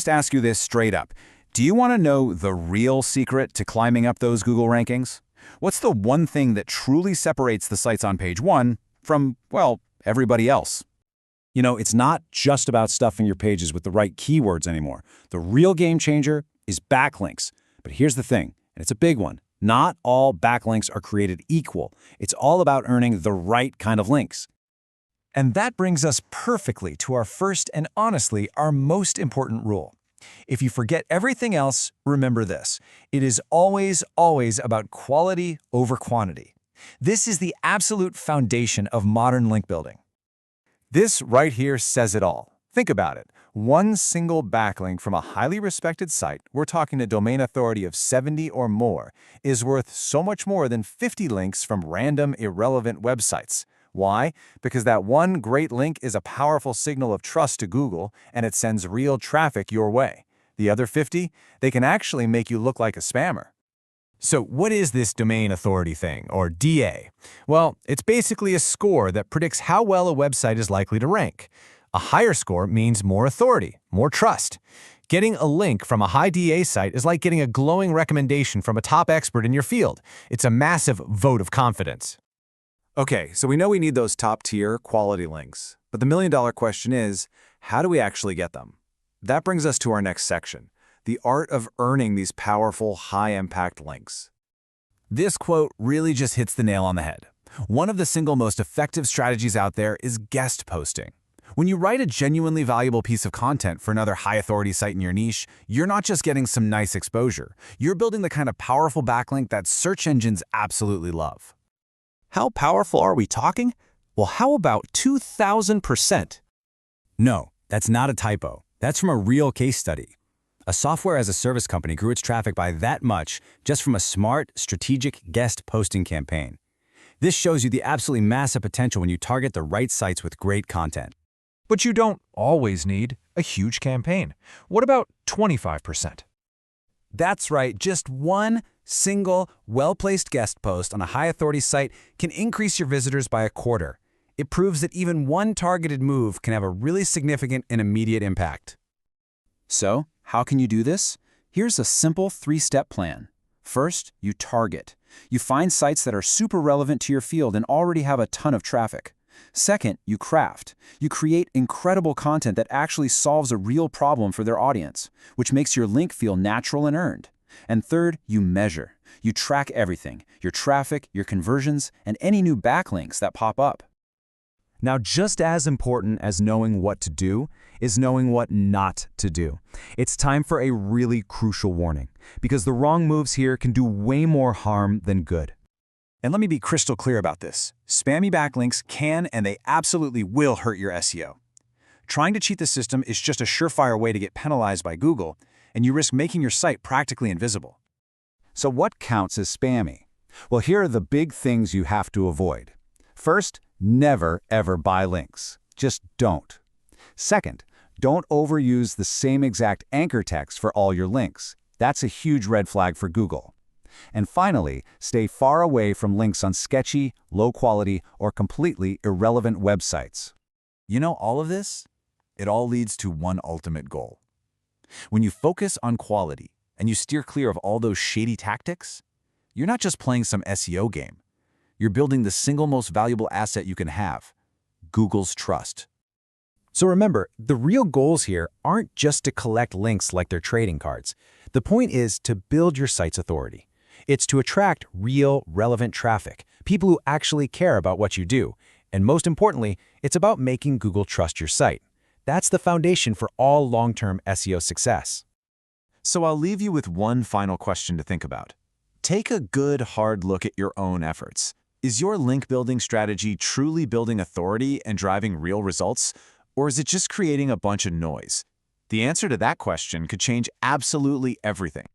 Just ask you this straight up. Do you want to know the real secret to climbing up those Google rankings? What's the one thing that truly separates the sites on page one from, well, everybody else? You know, it's not just about stuffing your pages with the right keywords anymore. The real game changer is backlinks. But here's the thing, and it's a big one. Not all backlinks are created equal. It's all about earning the right kind of links. And that brings us perfectly to our first and honestly our most important rule. If you forget everything else, remember this. It is always, always about quality over quantity. This is the absolute foundation of modern link building. This right here says it all. Think about it. One single backlink from a highly respected site, we're talking a domain authority of 70 or more, is worth so much more than 50 links from random, irrelevant websites. Why? Because that one great link is a powerful signal of trust to Google, and it sends real traffic your way. The other 50, they can actually make you look like a spammer. So what is this domain authority thing, or DA? Well, it's basically a score that predicts how well a website is likely to rank. A higher score means more authority, more trust. Getting a link from a high DA site is like getting a glowing recommendation from a top expert in your field. It's a massive vote of confidence. Okay, so we know we need those top-tier quality links. But the million-dollar question is, how do we actually get them? That brings us to our next section. The art of earning these powerful, high-impact links. This quote really just hits the nail on the head. One of the single most effective strategies out there is guest posting. When you write a genuinely valuable piece of content for another high-authority site in your niche, you're not just getting some nice exposure. You're building the kind of powerful backlink that search engines absolutely love. How powerful are we talking? Well, how about 2,000%? No, that's not a typo. That's from a real case study. A software-as-a-service company grew its traffic by that much just from a smart, strategic guest posting campaign. This shows you the absolutely massive potential when you target the right sites with great content. But you don't always need a huge campaign. What about 25%? That's right, just one single, well-placed guest post on a high-authority site can increase your visitors by a quarter. It proves that even one targeted move can have a really significant and immediate impact. So, how can you do this? Here's a simple three-step plan. First, you target. You find sites that are super relevant to your field and already have a ton of traffic. Second, you craft. You create incredible content that actually solves a real problem for their audience, which makes your link feel natural and earned. And third, you measure. You track everything, your traffic, your conversions, and any new backlinks that pop up. Now, just as important as knowing what to do is knowing what not to do. It's time for a really crucial warning, because the wrong moves here can do way more harm than good. And let me be crystal clear about this. Spammy backlinks can and they absolutely will hurt your SEO. Trying to cheat the system is just a surefire way to get penalized by Google, and you risk making your site practically invisible. So what counts as spammy? Well, here are the big things you have to avoid. First, never ever buy links. Just don't. Second, don't overuse the same exact anchor text for all your links. That's a huge red flag for Google. And finally, stay far away from links on sketchy, low-quality, or completely irrelevant websites. You know all of this? It all leads to one ultimate goal. When you focus on quality and you steer clear of all those shady tactics, you're not just playing some SEO game. You're building the single most valuable asset you can have, Google's trust. So remember, the real goals here aren't just to collect links like they're trading cards. The point is to build your site's authority. It's to attract real, relevant traffic, people who actually care about what you do. And most importantly, it's about making Google trust your site. That's the foundation for all long-term SEO success. So I'll leave you with one final question to think about. Take a good, hard look at your own efforts. Is your link building strategy truly building authority and driving real results? Or is it just creating a bunch of noise? The answer to that question could change absolutely everything.